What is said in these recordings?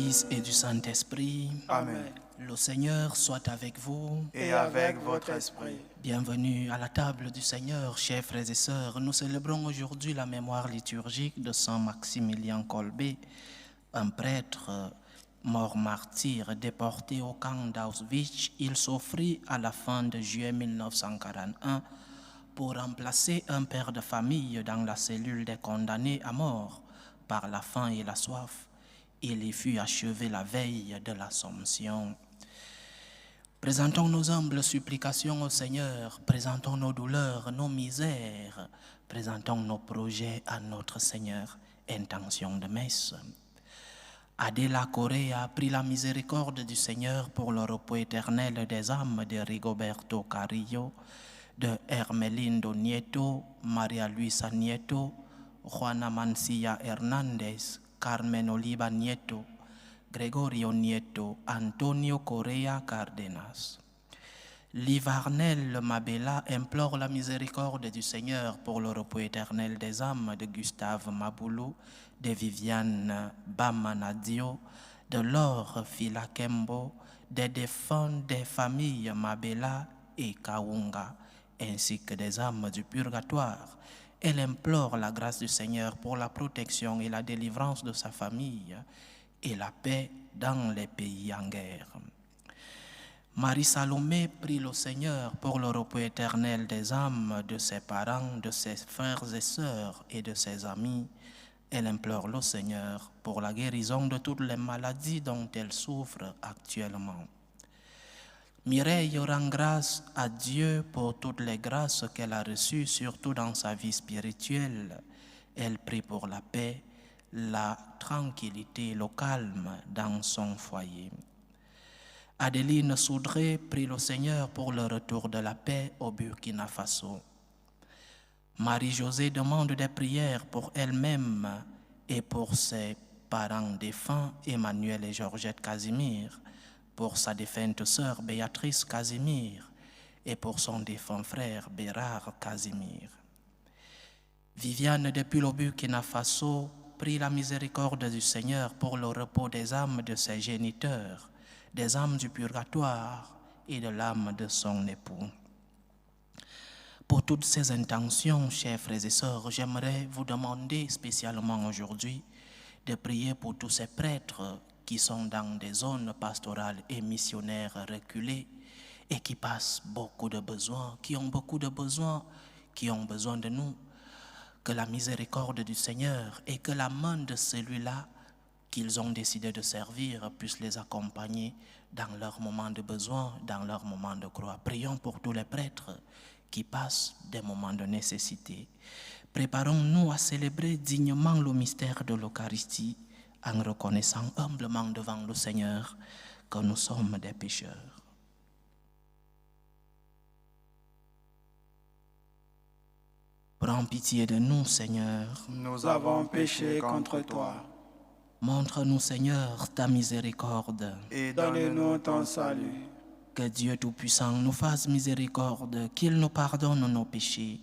Fils et du Saint-Esprit. Amen. Le Seigneur soit avec vous. Et avec votre esprit. Bienvenue à la table du Seigneur, chers frères et sœurs. Nous célébrons aujourd'hui la mémoire liturgique de Saint Maximilien Kolbe, un prêtre mort martyr déporté au camp d'Auschwitz. Il s'offrit à la fin de juillet 1941 pour remplacer un père de famille dans la cellule des condamnés à mort par la faim et la soif. Il y fut achevé la veille de l'Assomption. Présentons nos humbles supplications au Seigneur, présentons nos douleurs, nos misères, présentons nos projets à notre Seigneur. Intention de messe. Adela Correa prie la miséricorde du Seigneur pour le repos éternel des âmes de Rigoberto Carrillo, de Hermelindo Nieto, Maria Luisa Nieto, Juana Mancilla Hernández, Carmen Oliva Nieto, Gregorio Nieto, Antonio Correa Cárdenas. Livarnel Mabella implore la miséricorde du Seigneur pour le repos éternel des âmes de Gustave Maboulou, de Viviane Bamanadio, de Laure Filakembo, des défunts des familles Mabella et Kaunga, ainsi que des âmes du purgatoire. Elle implore la grâce du Seigneur pour la protection et la délivrance de sa famille et la paix dans les pays en guerre. Marie Salomé prie le Seigneur pour le repos éternel des âmes de ses parents, de ses frères et sœurs et de ses amis. Elle implore le Seigneur pour la guérison de toutes les maladies dont elle souffre actuellement. Mireille rend grâce à Dieu pour toutes les grâces qu'elle a reçues, surtout dans sa vie spirituelle. Elle prie pour la paix, la tranquillité, le calme dans son foyer. Adeline Soudré prie le Seigneur pour le retour de la paix au Burkina Faso. Marie-Josée demande des prières pour elle-même et pour ses parents défunts, Emmanuel et Georgette Casimir, pour sa défunte sœur Béatrice Casimir et pour son défunt frère Bérard Casimir. Viviane depuis le Burkina Faso prie la miséricorde du Seigneur pour le repos des âmes de ses géniteurs, des âmes du purgatoire et de l'âme de son époux. Pour toutes ces intentions, chers frères et sœurs, j'aimerais vous demander spécialement aujourd'hui de prier pour tous ces prêtres qui sont dans des zones pastorales et missionnaires reculées et qui passent beaucoup de besoins, qui ont beaucoup de besoins, qui ont besoin de nous. Que la miséricorde du Seigneur et que la main de celui-là qu'ils ont décidé de servir puisse les accompagner dans leur moment de besoin, dans leur moment de croix. Prions pour tous les prêtres qui passent des moments de nécessité. Préparons-nous à célébrer dignement le mystère de l'Eucharistie en reconnaissant humblement devant le Seigneur que nous sommes des pécheurs. Prends pitié de nous, Seigneur. Nous avons péché contre toi. Montre-nous, Seigneur, ta miséricorde. Et donne-nous ton salut. Que Dieu Tout-Puissant nous fasse miséricorde, qu'il nous pardonne nos péchés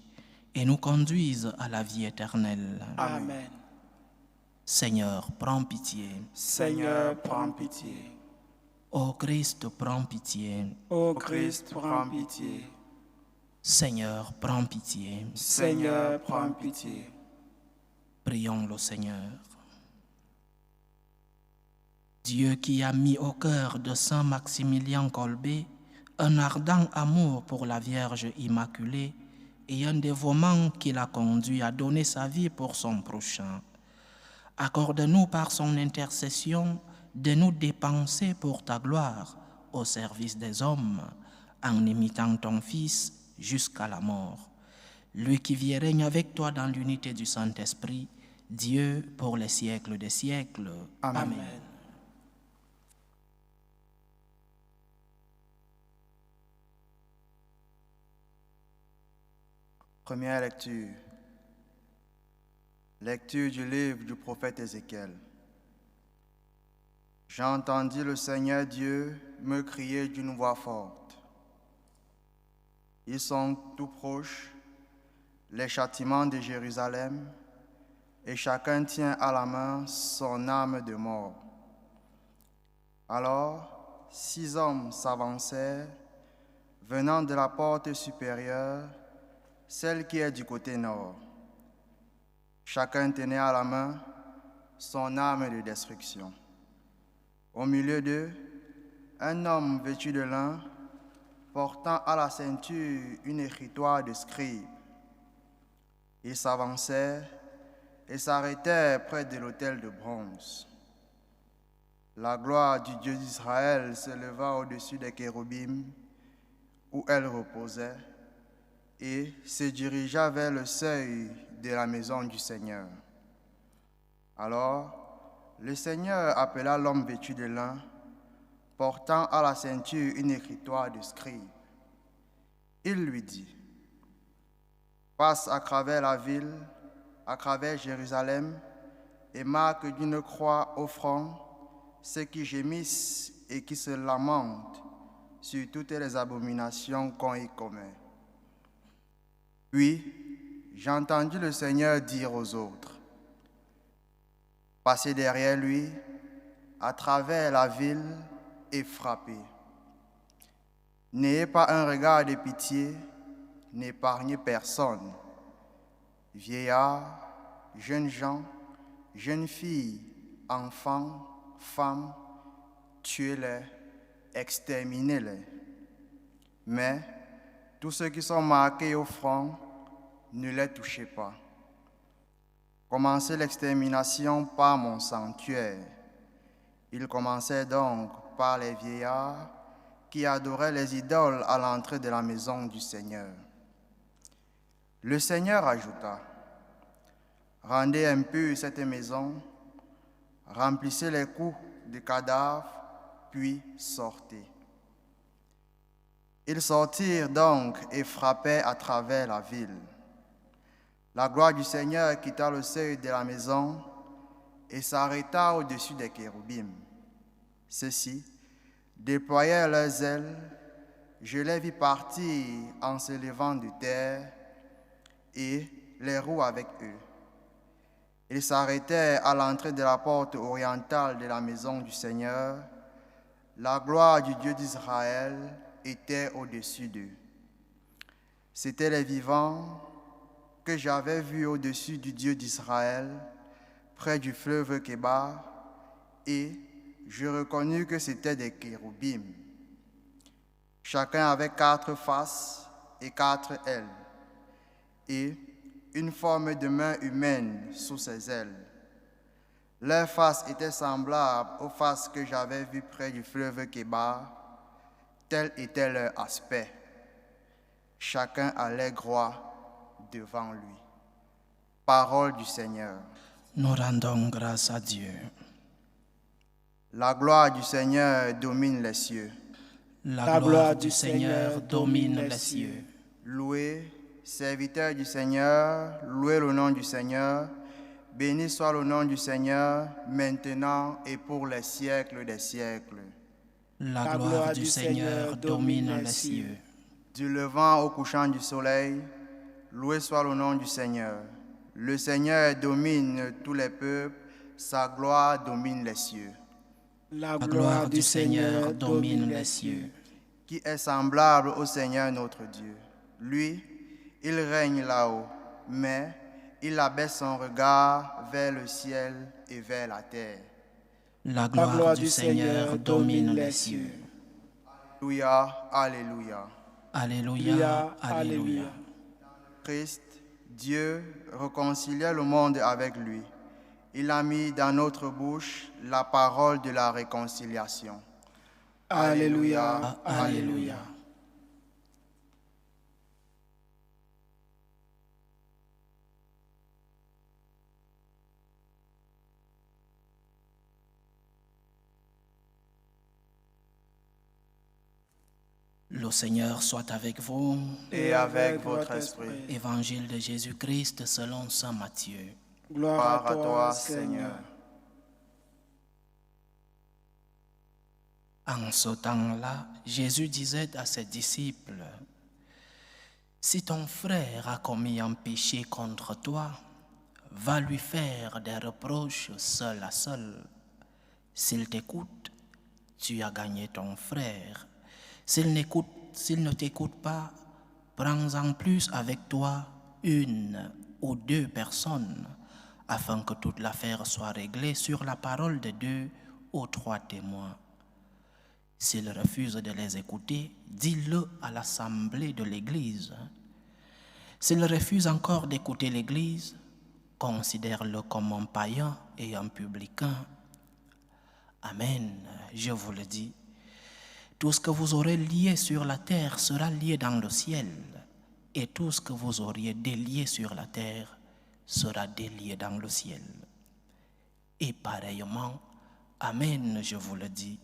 et nous conduise à la vie éternelle. Amen. Seigneur, prends pitié. Seigneur, prends pitié. Ô Christ, prends pitié. Ô Christ, prends pitié. Seigneur, prends pitié. Seigneur, prends pitié. Prions le Seigneur. Dieu qui a mis au cœur de Saint Maximilien Kolbe un ardent amour pour la Vierge Immaculée et un dévouement qui l'a conduit à donner sa vie pour son prochain. Accorde-nous par son intercession de nous dépenser pour ta gloire au service des hommes en imitant ton Fils jusqu'à la mort. Lui qui vit et règne avec toi dans l'unité du Saint-Esprit, Dieu pour les siècles des siècles. Amen. Amen. Première lecture. Lecture du livre du prophète Ézéchiel. J'entendis le Seigneur Dieu me crier d'une voix forte. Ils sont tout proches, les châtiments de Jérusalem, et chacun tient à la main son âme de mort. Alors 6 hommes s'avancèrent, venant de la porte supérieure, celle qui est du côté nord. Chacun tenait à la main son arme de destruction. Au milieu d'eux, un homme vêtu de lin, portant à la ceinture une écritoire de scribe. Ils s'avancèrent et s'arrêtèrent près de l'autel de bronze. La gloire du Dieu d'Israël se leva au-dessus des chérubins où elle reposait et se dirigea vers le seuil de la maison du Seigneur. Alors, le Seigneur appela l'homme vêtu de lin, portant à la ceinture une écritoire de scribe. Il lui dit, « Passe à travers la ville, à travers Jérusalem, et marque d'une croix au front ceux qui gémissent et qui se lamentent sur toutes les abominations qu'on y commet. » Puis, j'ai entendu le Seigneur dire aux autres, « Passez derrière lui, à travers la ville, et frappez. N'ayez pas un regard de pitié, n'épargnez personne. Vieillards, jeunes gens, jeunes filles, enfants, femmes, tuez-les, exterminez-les. Mais tous ceux qui sont marqués au front, ne les touchez pas. Commencez l'extermination par mon sanctuaire. » Il commençait donc par les vieillards qui adoraient les idoles à l'entrée de la maison du Seigneur. Le Seigneur ajouta, « Rendez impure cette maison, remplissez les coups de cadavres, puis sortez. » Ils sortirent donc et frappèrent à travers la ville. La gloire du Seigneur quitta le seuil de la maison et s'arrêta au-dessus des chérubins. Ceux-ci déployèrent leurs ailes, je les vis partir en se levant de terre et les roues avec eux. Ils s'arrêtèrent à l'entrée de la porte orientale de la maison du Seigneur. La gloire du Dieu d'Israël était au-dessus d'eux. C'étaient les vivants que j'avais vus au-dessus du Dieu d'Israël, près du fleuve Kébar, et je reconnus que c'étaient des chérubins. Chacun avait 4 faces et 4 ailes, et une forme de main humaine sous ses ailes. Leurs faces étaient semblables aux faces que j'avais vues près du fleuve Kébar. Tel était leur aspect. Chacun allait droit devant lui. Parole du Seigneur. Nous rendons grâce à Dieu. La gloire du Seigneur domine les cieux. La gloire du Seigneur domine les cieux. Louez, serviteurs du Seigneur, louez le nom du Seigneur. Béni soit le nom du Seigneur, maintenant et pour les siècles des siècles. La gloire du Seigneur domine les cieux. Du levant au couchant du soleil, loué soit le nom du Seigneur. Le Seigneur domine tous les peuples, sa gloire domine les cieux. La gloire du Seigneur domine les cieux. Qui est semblable au Seigneur notre Dieu. Lui, il règne là-haut, mais il abaisse son regard vers le ciel et vers la terre. La gloire du Seigneur domine les cieux. Alléluia, alléluia. Alléluia, alléluia. Christ, Dieu réconciliait le monde avec lui. Il a mis dans notre bouche la parole de la réconciliation. Alléluia, Alléluia. Le Seigneur soit avec vous. Et avec votre esprit. Évangile de Jésus-Christ selon saint Matthieu. Gloire à toi, Seigneur. En ce temps-là, Jésus disait à ses disciples, « Si ton frère a commis un péché contre toi, va lui faire des reproches seul à seul. S'il t'écoute, tu as gagné ton frère. S'il ne t'écoute pas, prends-en plus avec toi une ou deux personnes, afin que toute l'affaire soit réglée sur la parole de 2 ou 3 témoins. S'il refuse de les écouter, dis-le à l'assemblée de l'Église. S'il refuse encore d'écouter l'Église, considère-le comme un païen et un publicain. Amen, je vous le dis. Tout ce que vous aurez lié sur la terre sera lié dans le ciel, et tout ce que vous auriez délié sur la terre sera délié dans le ciel. Et pareillement, amen, je vous le dis,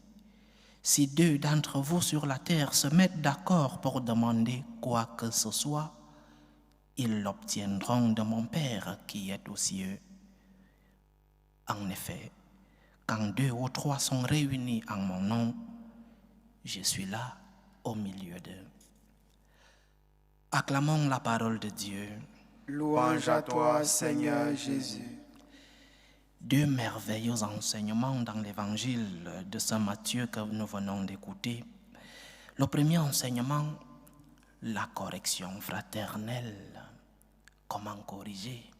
si 2 d'entre vous sur la terre se mettent d'accord pour demander quoi que ce soit, ils l'obtiendront de mon Père qui est aux cieux. En effet, quand 2 ou 3 sont réunis en mon nom, je suis là au milieu d'eux. Acclamons la parole de Dieu. Louange à toi, Seigneur Jésus. 2 merveilleux enseignements dans l'évangile de Saint Matthieu que nous venons d'écouter. Le premier enseignement, la correction fraternelle. Comment corriger?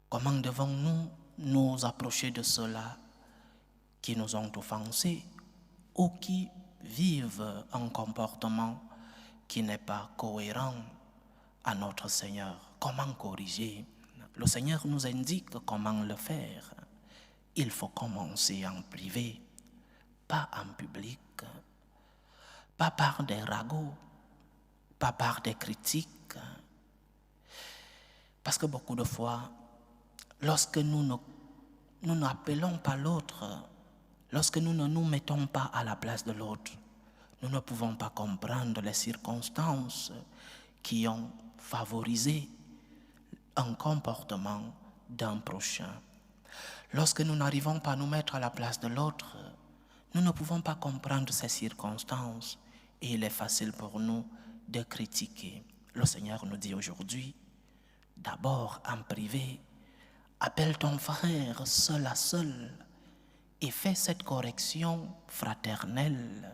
Comment devons-nous nous approcher de ceux-là qui nous ont offensés ou qui vivent un comportement qui n'est pas cohérent à notre Seigneur? Comment corriger? Le Seigneur nous indique comment le faire. Il faut commencer en privé, pas en public, pas par des ragots, pas par des critiques. Parce que beaucoup de fois, lorsque nous n'appelons pas l'autre, lorsque nous ne nous mettons pas à la place de l'autre, nous ne pouvons pas comprendre les circonstances qui ont favorisé un comportement d'un prochain. Lorsque nous n'arrivons pas à nous mettre à la place de l'autre, nous ne pouvons pas comprendre ces circonstances et il est facile pour nous de critiquer. Le Seigneur nous dit aujourd'hui, d'abord en privé, appelle ton frère seul à seul et fais cette correction fraternelle.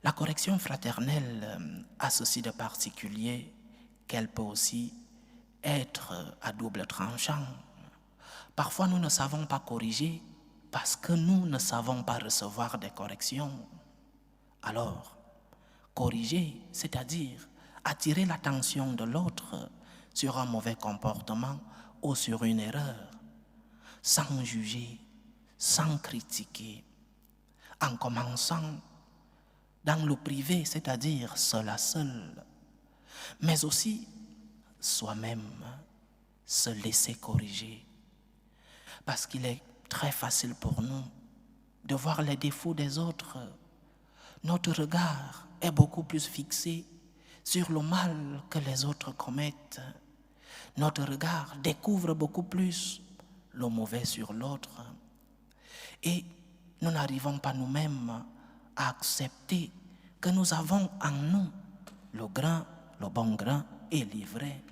La correction fraternelle a ceci de particulier qu'elle peut aussi être à double tranchant. Parfois, nous ne savons pas corriger parce que nous ne savons pas recevoir des corrections. Alors, corriger, c'est-à-dire attirer l'attention de l'autre sur un mauvais comportement ou sur une erreur, sans juger, sans critiquer, en commençant dans le privé, c'est-à-dire seul à seul, mais aussi soi-même se laisser corriger. Parce qu'il est très facile pour nous de voir les défauts des autres. Notre regard est beaucoup plus fixé sur le mal que les autres commettent. Notre regard découvre beaucoup plus le mauvais sur l'autre. Et nous n'arrivons pas nous-mêmes à accepter que nous avons en nous le grain, le bon grain et l'ivraie.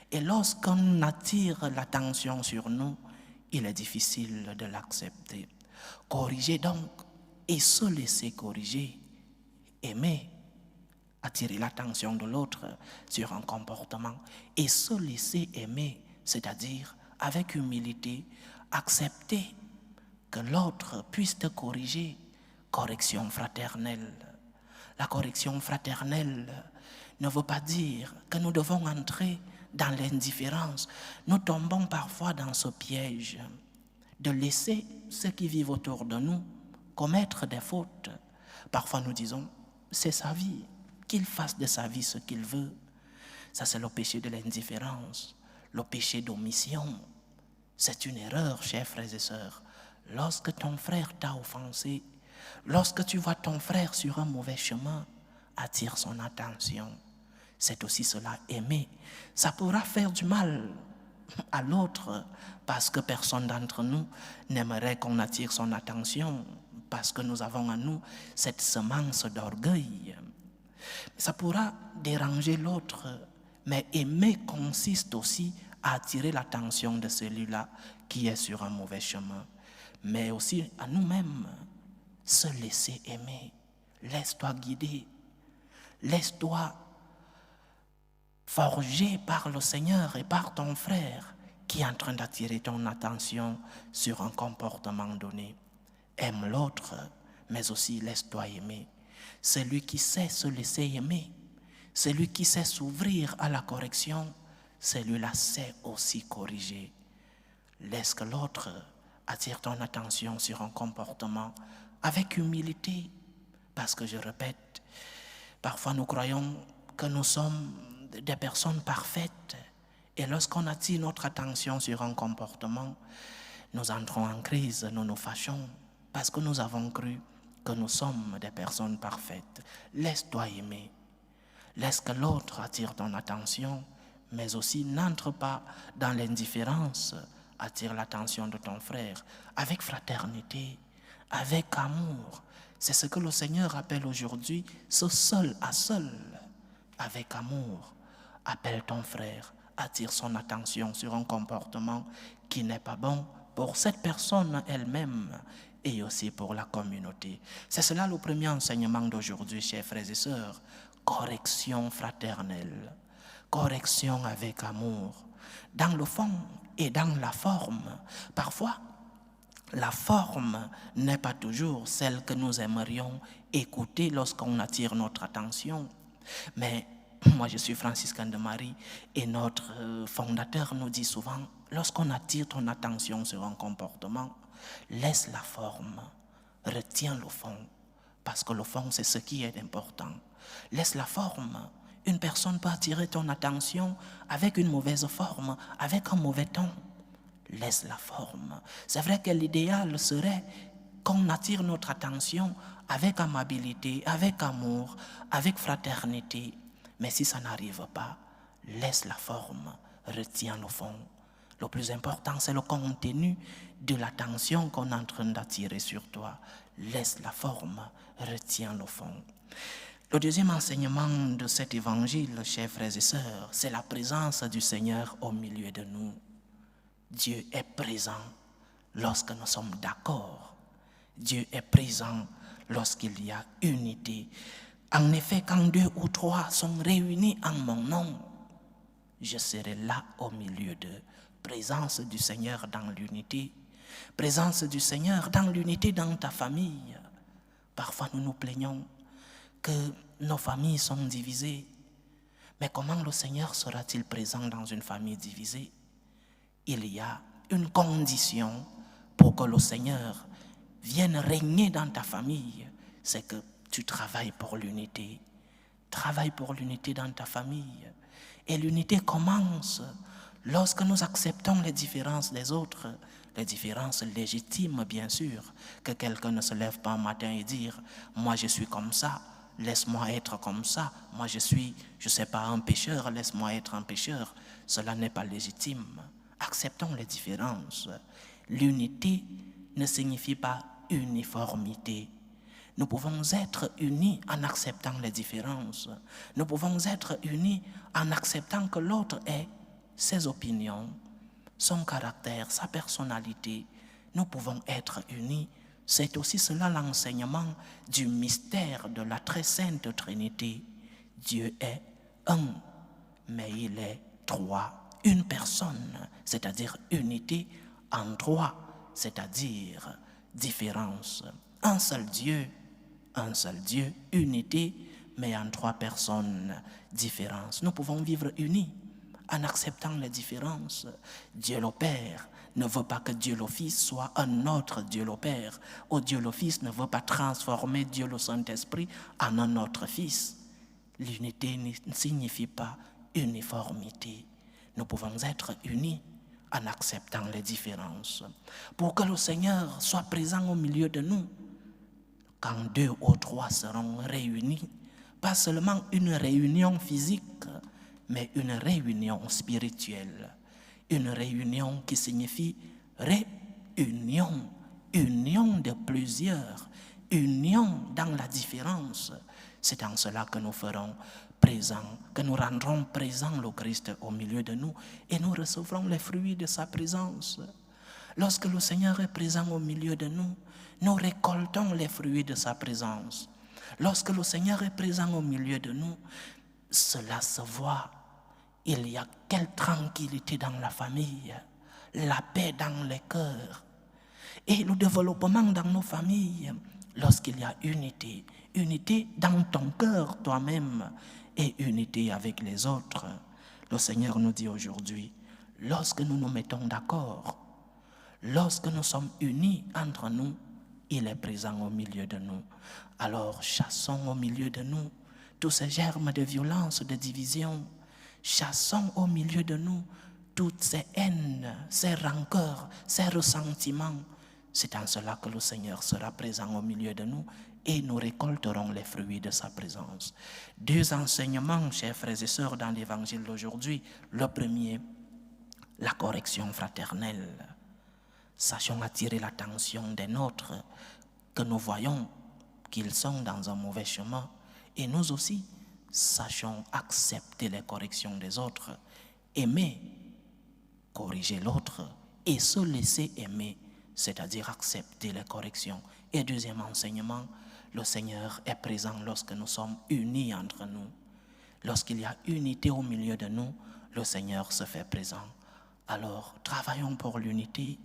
Et lorsqu'on attire l'attention sur nous, il est difficile de l'accepter. Corriger donc et se laisser corriger, aimer, attirer l'attention de l'autre sur un comportement et se laisser aimer, c'est-à-dire avec humilité, accepter que l'autre puisse te corriger. Correction fraternelle. La correction fraternelle ne veut pas dire que nous devons entrer dans l'indifférence. Nous tombons parfois dans ce piège de laisser ceux qui vivent autour de nous commettre des fautes. Parfois nous disons, c'est sa vie, qu'il fasse de sa vie ce qu'il veut. Ça, c'est le péché de l'indifférence, le péché d'omission. C'est une erreur, chers frères et sœurs. Lorsque ton frère t'a offensé, lorsque tu vois ton frère sur un mauvais chemin, attire son attention. C'est aussi cela, aimer. Ça pourra faire du mal à l'autre parce que personne d'entre nous n'aimerait qu'on attire son attention parce que nous avons en nous cette semence d'orgueil. Ça pourra déranger l'autre, mais aimer consiste aussi à attirer l'attention de celui-là qui est sur un mauvais chemin, mais aussi à nous-mêmes. se laisser aimer. Laisse-toi guider. Laisse-toi forger par le Seigneur et par ton frère qui est en train d'attirer ton attention sur un comportement donné. Aime l'autre, mais aussi laisse-toi aimer. Celui qui sait se laisser aimer, celui qui sait s'ouvrir à la correction, celui-là sait aussi corriger. Laisse que l'autre attire ton attention sur un comportement avec humilité. Parce que je répète, parfois nous croyons que nous sommes des personnes parfaites. Et lorsqu'on attire notre attention sur un comportement, nous entrons en crise, nous nous fâchons. Parce que nous avons cru que nous sommes des personnes parfaites. Laisse-toi aimer. Laisse que l'autre attire ton attention, mais aussi n'entre pas dans l'indifférence. Attire l'attention de ton frère avec fraternité, avec amour. C'est ce que le Seigneur appelle aujourd'hui ce seul à seul. Avec amour, appelle ton frère, attire son attention sur un comportement qui n'est pas bon pour cette personne elle-même et aussi pour la communauté. C'est cela le premier enseignement d'aujourd'hui, chers frères et sœurs. Correction fraternelle, correction avec amour, dans le fond et dans la forme. Parfois, la forme n'est pas toujours celle que nous aimerions écouter lorsqu'on attire notre attention. Mais moi, je suis franciscain de Marie et notre fondateur nous dit souvent, lorsqu'on attire ton attention sur un comportement, laisse la forme, retiens le fond, parce que le fond, c'est ce qui est important. Laisse la forme. Une personne peut attirer ton attention avec une mauvaise forme, avec un mauvais ton. Laisse la forme. C'est vrai que l'idéal serait qu'on attire notre attention avec amabilité, avec amour, avec fraternité. Mais si ça n'arrive pas, laisse la forme, retiens le fond. Le plus important, c'est le contenu de l'attention qu'on est en train d'attirer sur toi. Laisse la forme, retiens le fond. Le deuxième enseignement de cet évangile, chers frères et sœurs, c'est la présence du Seigneur au milieu de nous. Dieu est présent lorsque nous sommes d'accord. Dieu est présent lorsqu'il y a unité. En effet, quand 2 ou 3 sont réunis en mon nom, je serai là au milieu d'eux. Présence du Seigneur dans l'unité. Présence du Seigneur dans l'unité dans ta famille. Parfois nous nous plaignons que nos familles sont divisées. Mais comment le Seigneur sera-t-il présent dans une famille divisée? Il y a une condition pour que le Seigneur vienne régner dans ta famille. C'est que tu travailles pour l'unité. Travaille pour l'unité dans ta famille. Et l'unité commence lorsque nous acceptons les différences des autres, les différences légitimes bien sûr, que quelqu'un ne se lève pas un matin et dire « moi je suis comme ça, laisse-moi être comme ça, moi je suis, je ne sais pas, un pécheur, laisse-moi être un pécheur ». Cela n'est pas légitime. Acceptons les différences. L'unité ne signifie pas uniformité. Nous pouvons être unis en acceptant les différences. Nous pouvons être unis en acceptant que l'autre ait ses opinions, son caractère, sa personnalité. Nous pouvons être unis. C'est aussi cela l'enseignement du mystère de la très sainte Trinité. Dieu est un, mais il est trois. Une personne, c'est-à-dire unité, en trois, c'est-à-dire différence. Un seul Dieu, unité, mais en 3 personnes, différence. Nous pouvons vivre unis en acceptant les différences. Dieu le Père ne veut pas que Dieu le Fils soit un autre Dieu le Père, ou Dieu le Fils ne veut pas transformer Dieu le Saint-Esprit en un autre Fils. L'unité ne signifie pas uniformité. Nous pouvons être unis en acceptant les différences. Pour que le Seigneur soit présent au milieu de nous, quand 2 ou 3 seront réunis, pas seulement une réunion physique, mais une réunion spirituelle. Une réunion qui signifie réunion, union de plusieurs, union dans la différence. C'est en cela que nous ferons présent, que nous rendrons présent le Christ au milieu de nous et nous recevrons les fruits de sa présence. Lorsque le Seigneur est présent au milieu de nous, nous récoltons les fruits de sa présence. Lorsque le Seigneur est présent au milieu de nous, cela se voit. Il y a quelle tranquillité dans la famille, la paix dans les cœurs et le développement dans nos familles. Lorsqu'il y a unité, unité dans ton cœur toi-même et unité avec les autres. Le Seigneur nous dit aujourd'hui, lorsque nous nous mettons d'accord, lorsque nous sommes unis entre nous, il est présent au milieu de nous. Alors chassons au milieu de nous tous ces germes de violence, de division. Chassons au milieu de nous toutes ces haines, ces rancœurs, ces ressentiments. C'est en cela que le Seigneur sera présent au milieu de nous et nous récolterons les fruits de sa présence. 2 enseignements, chers frères et sœurs, dans l'évangile d'aujourd'hui. Le premier, la correction fraternelle. Sachons attirer l'attention des nôtres, que nous voyons qu'ils sont dans un mauvais chemin. Et nous aussi, sachons accepter les corrections des autres, aimer, corriger l'autre et se laisser aimer, c'est-à-dire accepter les corrections. Et deuxième enseignement, le Seigneur est présent lorsque nous sommes unis entre nous. Lorsqu'il y a unité au milieu de nous, le Seigneur se fait présent. Alors, travaillons pour l'unité,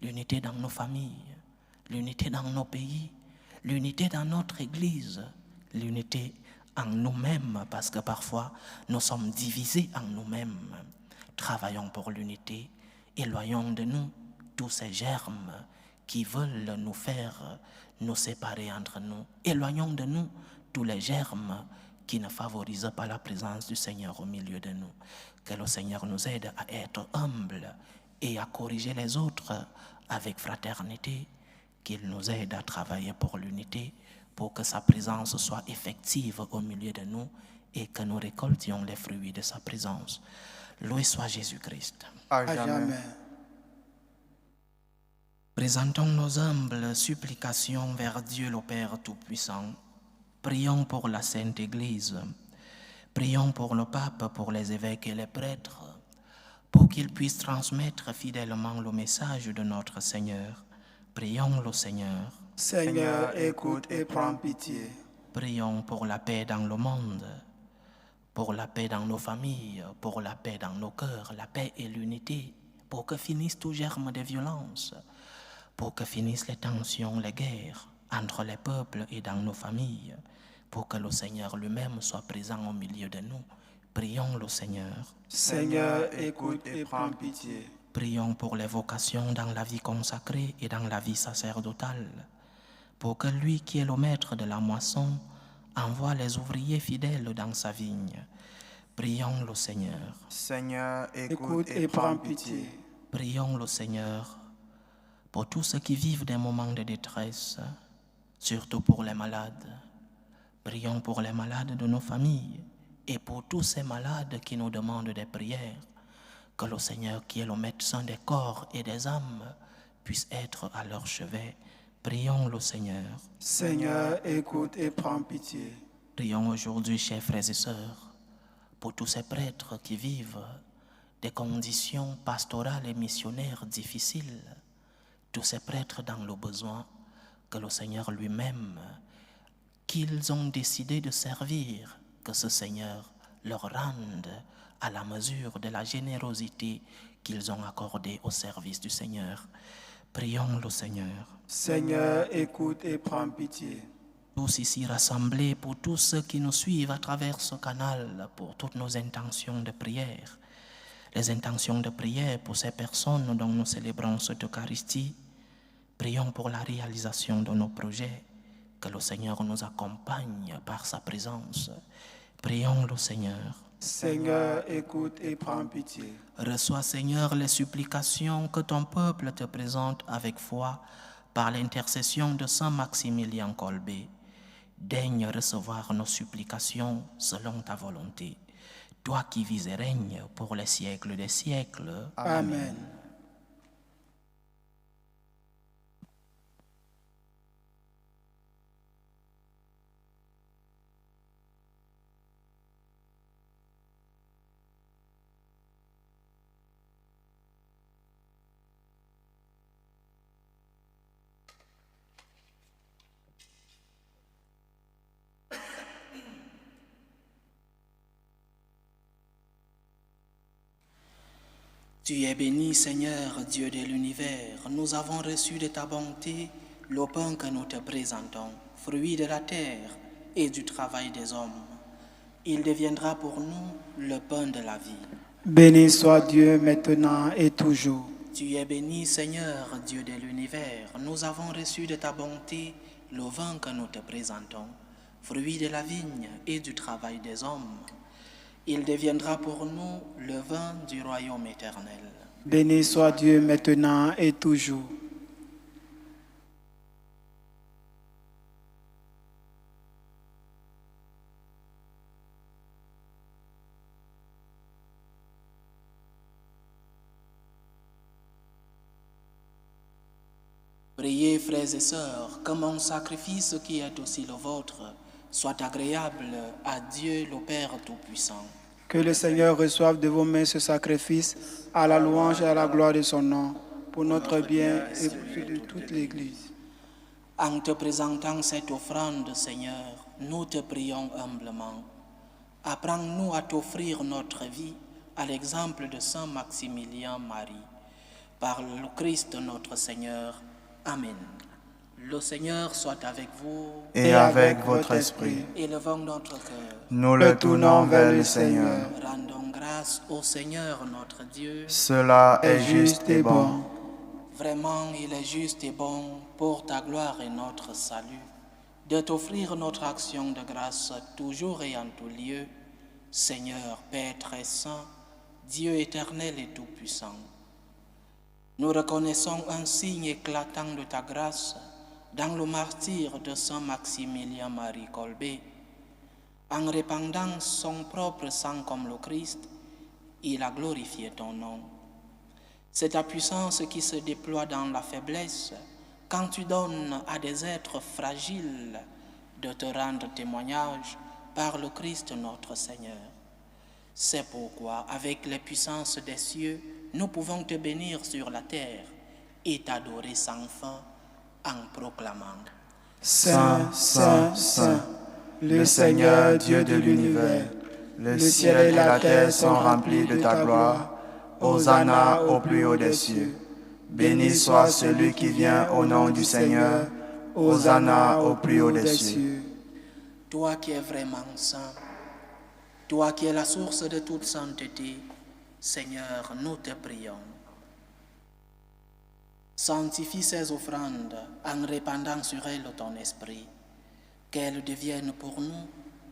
l'unité dans nos familles, l'unité dans nos pays, l'unité dans notre Église, l'unité en nous-mêmes, parce que parfois nous sommes divisés en nous-mêmes. Travaillons pour l'unité, éloignons de nous tous ces germes qui veulent nous faire nous séparer entre nous. Éloignons de nous tous les germes qui ne favorisent pas la présence du Seigneur au milieu de nous. Que le Seigneur nous aide à être humbles et à corriger les autres avec fraternité, qu'il nous aide à travailler pour l'unité, pour que sa présence soit effective au milieu de nous et que nous récoltions les fruits de sa présence. Loué soit Jésus-Christ. À jamais. Présentons nos humbles supplications vers Dieu le Père Tout-Puissant. Prions pour la Sainte Église. Prions pour le pape, pour les évêques et les prêtres, pour qu'ils puissent transmettre fidèlement le message de notre Seigneur. Prions le Seigneur. Seigneur, écoute et prends pitié. Prions pour la paix dans le monde, pour la paix dans nos familles, pour la paix dans nos cœurs, la paix et l'unité, pour que finissent tout germe de violence, pour que finissent les tensions, les guerres entre les peuples et dans nos familles, pour que le Seigneur lui-même soit présent au milieu de nous. Prions le Seigneur. Seigneur, écoute et prends pitié. Prions pour les vocations dans la vie consacrée et dans la vie sacerdotale, pour que lui qui est le maître de la moisson envoie les ouvriers fidèles dans sa vigne. Prions le Seigneur. Seigneur, Écoute et prends pitié. Prions le Seigneur pour tous ceux qui vivent des moments de détresse, surtout pour les malades. Prions pour les malades de nos familles et pour tous ces malades qui nous demandent des prières. Que le Seigneur, qui est le médecin des corps et des âmes, puisse être à leur chevet. Prions le Seigneur. Seigneur, écoute et prends pitié. Prions aujourd'hui, chers frères et sœurs, pour tous ces prêtres qui vivent des conditions pastorales et missionnaires difficiles, tous ces prêtres dans le besoin, que le Seigneur lui-même, qu'ils ont décidé de servir, que ce Seigneur leur rende à la mesure de la générosité qu'ils ont accordée au service du Seigneur. Prions le Seigneur. Seigneur, écoute et prends pitié. Tous ici rassemblés, pour tous ceux qui nous suivent à travers ce canal, pour toutes nos intentions de prière, les intentions de prière pour ces personnes dont nous célébrons cette Eucharistie, prions pour la réalisation de nos projets, que le Seigneur nous accompagne par sa présence. Prions le Seigneur. Seigneur, écoute et prends pitié. Reçois, Seigneur, les supplications que ton peuple te présente avec foi par l'intercession de Saint Maximilien Kolbe. Daigne recevoir nos supplications selon ta volonté. Toi qui vis et règnes pour les siècles des siècles. Amen. Tu es béni, Seigneur, Dieu de l'univers. Nous avons reçu de ta bonté le pain que nous te présentons, fruit de la terre et du travail des hommes. Il deviendra pour nous le pain de la vie. Béni soit Dieu maintenant et toujours. Tu es béni, Seigneur, Dieu de l'univers. Nous avons reçu de ta bonté le vin que nous te présentons, fruit de la vigne et du travail des hommes. Il deviendra pour nous le vin du royaume éternel. Béni soit Dieu maintenant et toujours. Priez, frères et sœurs, que mon sacrifice qui est aussi le vôtre soit agréable à Dieu le Père Tout-Puissant. Que le Seigneur reçoive de vos mains ce sacrifice à la louange et à la gloire de son nom, pour notre bien et pour celui de toute l'Église. En te présentant cette offrande, Seigneur, nous te prions humblement. Apprends-nous à t'offrir notre vie à l'exemple de Saint Maximilien Marie. Par le Christ notre Seigneur. Amen. Le Seigneur soit avec vous. Et avec votre esprit. Élevons notre cœur. Nous le tournons vers le Seigneur. Rendons grâce au Seigneur notre Dieu. Cela est juste et bon. Vraiment, il est juste et bon pour ta gloire et notre salut de t'offrir notre action de grâce toujours et en tout lieu, Seigneur, Père très saint, Dieu éternel et tout-puissant. Nous reconnaissons un signe éclatant de ta grâce dans le martyre de Saint Maximilien Marie Kolbe. En répandant son propre sang comme le Christ, il a glorifié ton nom. C'est ta puissance qui se déploie dans la faiblesse quand tu donnes à des êtres fragiles de te rendre témoignage par le Christ notre Seigneur. C'est pourquoi, avec les puissances des cieux, nous pouvons te bénir sur la terre et t'adorer sans fin en proclamant. Saint, Saint, Saint, le Seigneur Dieu de l'univers, le ciel et la terre sont remplis de ta gloire. Hosanna au plus haut des cieux. Béni soit celui qui vient au nom du Seigneur. Hosanna au plus haut des cieux. Toi qui es vraiment saint, toi qui es la source de toute sainteté, Seigneur, nous te prions. Sanctifie ces offrandes en répandant sur elles ton esprit, qu'elles deviennent pour nous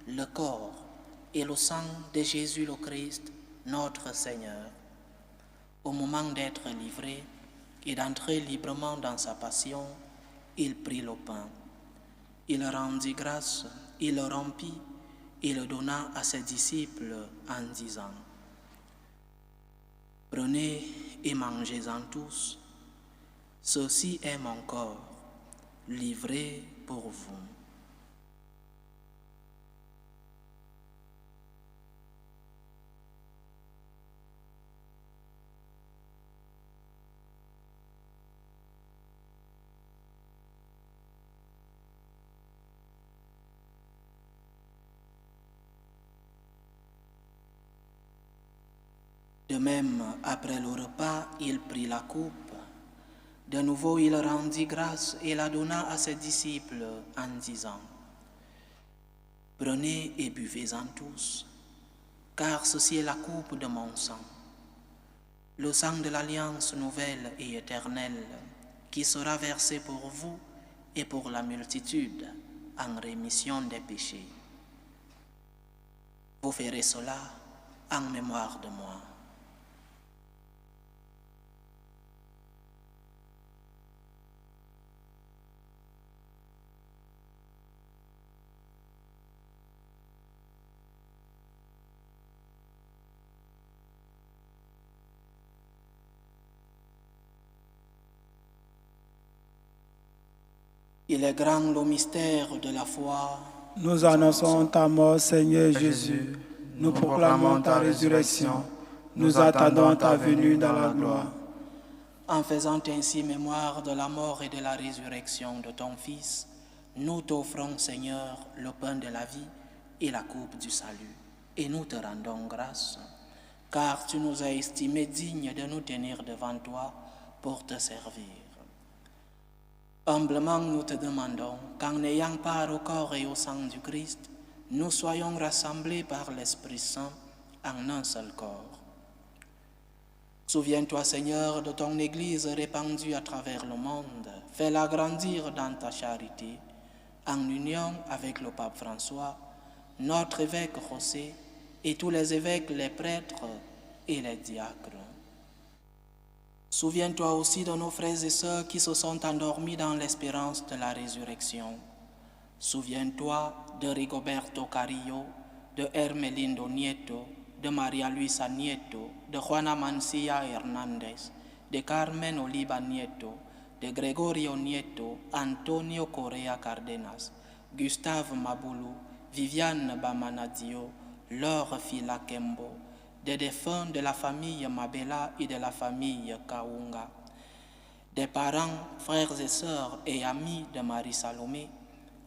le corps et le sang de Jésus le Christ, notre Seigneur. Au moment d'être livré et d'entrer librement dans sa passion, il prit le pain. Il rendit grâce, il le rompit, et le donna à ses disciples en disant: Prenez et mangez-en tous. Ceci est mon corps, livré pour vous. De même, après le repas, il prit la coupe. De nouveau, il rendit grâce et la donna à ses disciples en disant: Prenez et buvez-en tous, car ceci est la coupe de mon sang, le sang de l'alliance nouvelle et éternelle, qui sera versé pour vous et pour la multitude en rémission des péchés. Vous ferez cela en mémoire de moi. Il est grand le mystère de la foi. Nous annonçons ta mort, Seigneur Jésus. Nous proclamons ta résurrection. Nous attendons ta venue dans la gloire. En faisant ainsi mémoire de la mort et de la résurrection de ton Fils, nous t'offrons, Seigneur, le pain de la vie et la coupe du salut. Et nous te rendons grâce. car tu nous as estimés dignes de nous tenir devant toi pour te servir. Humblement, nous te demandons qu'en ayant part au corps et au sang du Christ, nous soyons rassemblés par l'Esprit Saint en un seul corps. Souviens-toi, Seigneur, de ton Église répandue à travers le monde. Fais-la grandir dans ta charité, en union avec le pape François, notre évêque José, et tous les évêques, les prêtres et les diacres. Souviens-toi aussi de nos frères et sœurs qui se sont endormis dans l'espérance de la résurrection. Souviens-toi de Rigoberto Carillo, de Hermelindo Nieto, de María Luisa Nieto, de Juana Mancilla Hernández, de Carmen Oliva Nieto, de Gregorio Nieto, Antonio Correa Cárdenas, Gustave Mabulu, Viviane Bamanadio, Laure Fila Kembo, des défunts de la famille Mabela et de la famille Kaunga, des parents, frères et sœurs et amis de Marie Salomé,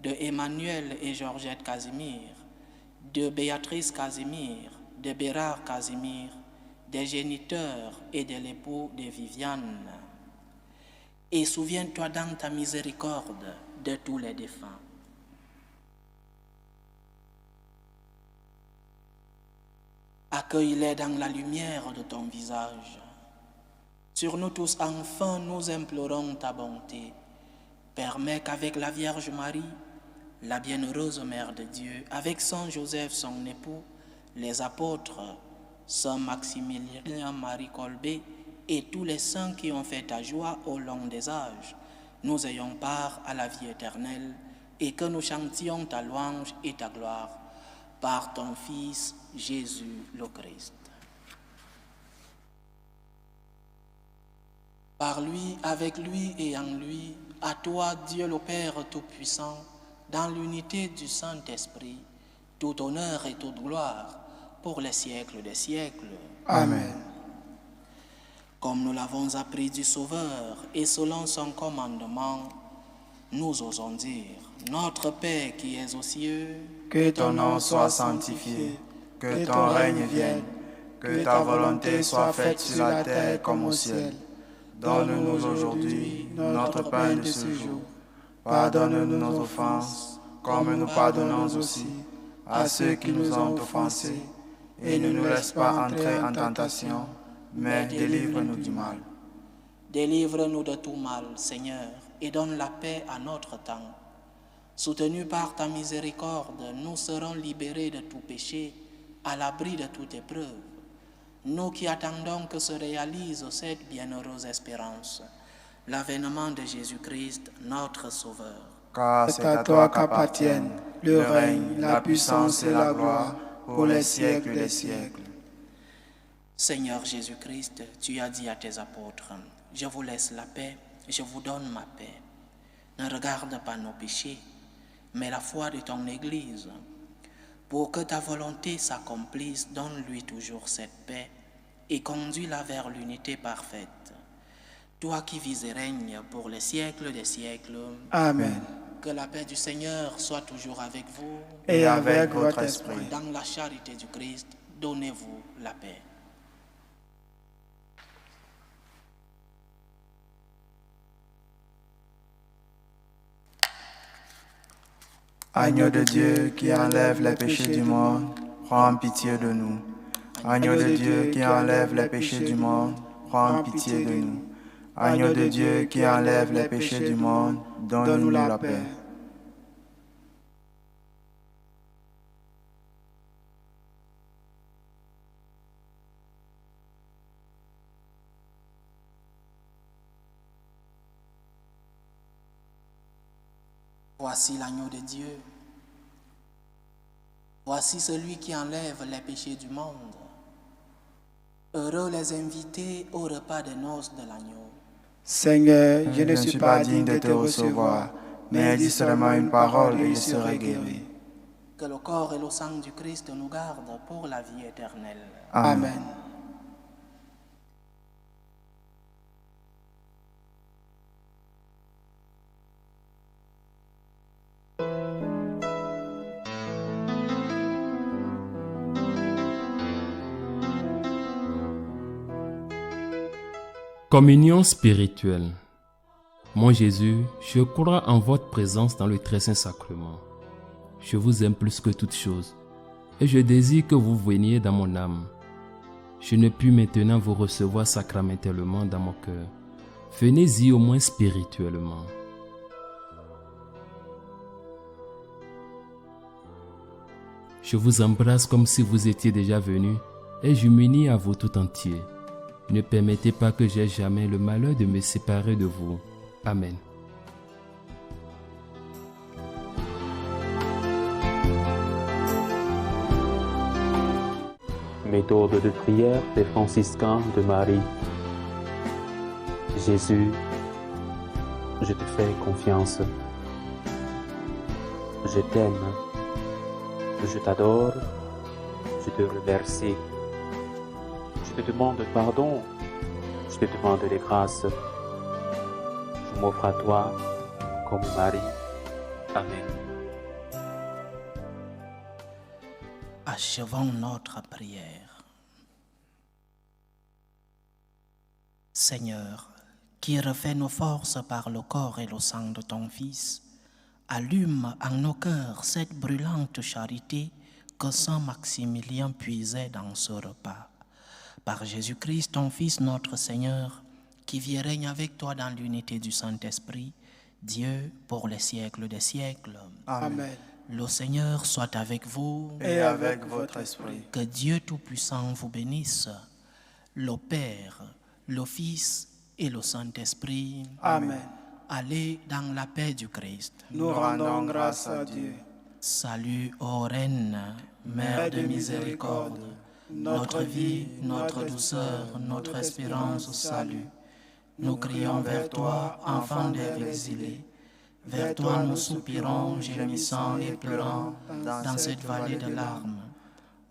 de Emmanuel et Georgette Casimir, de Béatrice Casimir, de Bérard Casimir, des géniteurs et de l'époux de Viviane. Et souviens-toi dans ta miséricorde de tous les défunts. Accueille-les dans la lumière de ton visage. Sur nous tous, enfin, nous implorons ta bonté. Permets qu'avec la Vierge Marie, la bienheureuse Mère de Dieu, avec Saint Joseph, son époux, les apôtres, Saint Maximilien Marie Kolbe et tous les saints qui ont fait ta joie au long des âges, nous ayons part à la vie éternelle et que nous chantions ta louange et ta gloire par ton Fils Jésus le Christ. Par lui, avec lui et en lui, à toi, Dieu le Père Tout-Puissant, dans l'unité du Saint-Esprit, tout honneur et toute gloire pour les siècles des siècles. Amen. Comme nous l'avons appris du Sauveur et selon son commandement, nous osons dire, notre Père qui es aux cieux, Que ton nom soit sanctifié, que ton règne vienne, que ta volonté soit faite sur la terre comme au ciel. Donne-nous aujourd'hui notre pain de ce jour. Pardonne-nous nos offenses, comme nous pardonnons aussi à ceux qui nous ont offensés. Et ne nous laisse pas entrer en tentation, mais délivre-nous du mal. Délivre-nous de tout mal, Seigneur, et donne la paix à notre temps. Soutenus par ta miséricorde, nous serons libérés de tout péché, à l'abri de toute épreuve. Nous qui attendons que se réalise cette bienheureuse espérance, l'avènement de Jésus-Christ, notre Sauveur. Car c'est à toi qu'appartiennent le règne, la puissance et la gloire pour les siècles des siècles. Seigneur Jésus-Christ, tu as dit à tes apôtres, « Je vous laisse la paix, je vous donne ma paix. Ne regarde pas nos péchés, mais la foi de ton Église. Pour que ta volonté s'accomplisse, donne-lui toujours cette paix et conduis-la vers l'unité parfaite. Toi qui vis et règnes pour les siècles des siècles. Amen. Que la paix du Seigneur soit toujours avec vous. Et avec votre esprit. Dans la charité du Christ, donnez-vous la paix. Agneau de Dieu qui enlève les péchés du monde, prends pitié de nous. Agneau de Dieu qui enlève les péchés du monde, prends pitié de nous. Agneau de Dieu qui enlève les péchés du monde, donne-nous la paix. Voici l'agneau de Dieu. Voici celui qui enlève les péchés du monde. Heureux les invités au repas de noces de l'agneau. Seigneur, je ne suis pas digne de te recevoir, mais dis seulement une parole et je serai guéri. Que le corps et le sang du Christ nous gardent pour la vie éternelle. Amen. Communion spirituelle. Mon Jésus, je crois en votre présence dans le très saint sacrement. Je vous aime plus que toute chose et je désire que vous veniez dans mon âme. Je ne puis maintenant vous recevoir sacramentellement dans mon cœur. Venez-y au moins spirituellement. Je vous embrasse comme si vous étiez déjà venu et je m'unis à vous tout entier. Ne permettez pas que j'aie jamais le malheur de me séparer de vous. Amen. Méthode de prière des franciscains de Marie. Jésus, je te fais confiance. Je t'aime. Je t'adore. Je te remercie. Je te demande pardon. Je te demande les grâces. Je m'offre à toi comme Marie. Amen. Achevons notre prière. Seigneur, qui refait nos forces par le corps et le sang de ton Fils, allume en nos cœurs cette brûlante charité que Saint Maximilien puisait dans ce repas. Par Jésus-Christ, ton Fils, notre Seigneur, qui vit et règne avec toi dans l'unité du Saint-Esprit, Dieu pour les siècles des siècles. Amen. Le Seigneur soit avec vous. Et avec votre esprit. Que Dieu Tout-Puissant vous bénisse, le Père, le Fils et le Saint-Esprit. Amen. Allez dans la paix du Christ. Nous rendons grâce à Dieu. Salut, ô Reine, Mère de miséricorde, notre vie, notre douceur, notre espérance au salut. Nous crions vers toi, enfant d'Ève exilée. Vers toi nous soupirons, gémissant et pleurant dans cette vallée de larmes.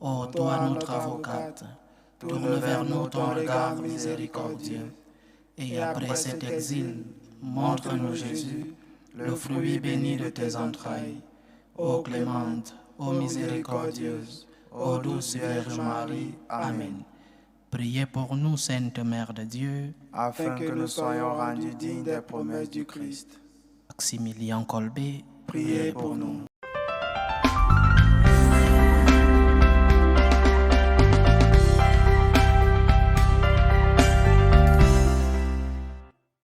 Ô toi, notre avocate, tourne vers nous ton regard miséricordieux. Et après cet exil, montre-nous Jésus, le fruit béni de tes entrailles. Ô clémente, ô miséricordieuse, ô douce Vierge Marie. Amen. Priez pour nous, Sainte Mère de Dieu, Afin que nous soyons rendus dignes des promesses du Christ. Maximilien Kolbe, Priez pour nous.